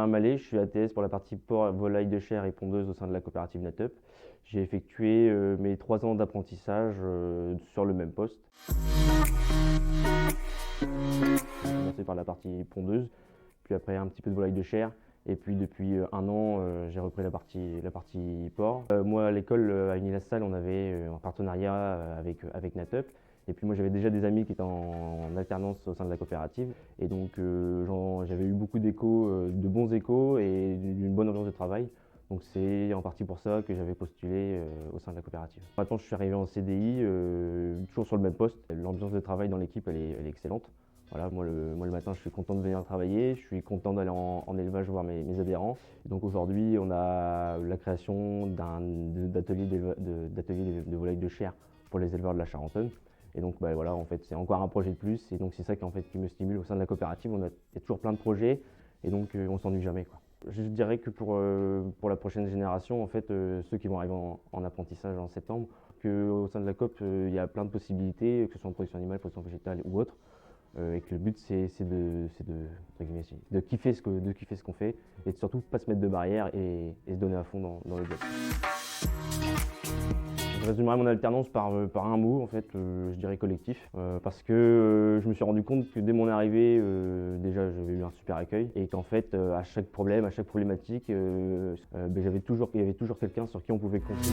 Mallet, je suis ATS pour la partie porc, volaille de chair et pondeuse au sein de la coopérative Natup. J'ai effectué mes 3 ans d'apprentissage sur le même poste. J'ai commencé par la partie pondeuse, puis après un petit peu de volaille de chair. Et puis depuis 1 an, j'ai repris la partie porc. Moi à l'école, à Unilastall, on avait un partenariat avec Natup. Et puis moi j'avais déjà des amis qui étaient en alternance au sein de la coopérative. Et donc j'avais eu beaucoup d'échos, de bons échos et d'une bonne ambiance de travail. Donc c'est en partie pour ça que j'avais postulé au sein de la coopérative. Maintenant je suis arrivé en CDI, toujours sur le même poste. L'ambiance de travail dans l'équipe elle est excellente. Voilà, moi le matin, je suis content de venir travailler, je suis content d'aller en élevage voir mes adhérents. Et donc aujourd'hui, on a la création d'ateliers de volaille de chair pour les éleveurs de la Charentonne. Et donc voilà, en fait, c'est encore un projet de plus. Et donc c'est ça qui me stimule au sein de la coopérative. Il y a toujours plein de projets et donc on s'ennuie jamais, quoi. Je dirais que pour la prochaine génération, en fait, ceux qui vont arriver en apprentissage en septembre, qu'au sein de la COP, il y a plein de possibilités, que ce soit en production animale, production végétale ou autre. Et que le but c'est de kiffer ce qu'on fait et de surtout pas se mettre de barrières et se donner à fond dans le job. Je résumerai mon alternance par un mot, en fait, je dirais collectif, parce que je me suis rendu compte que dès mon arrivée, déjà j'avais eu un super accueil et qu'en fait à chaque problème, à chaque problématique, il y avait toujours quelqu'un sur qui on pouvait compter.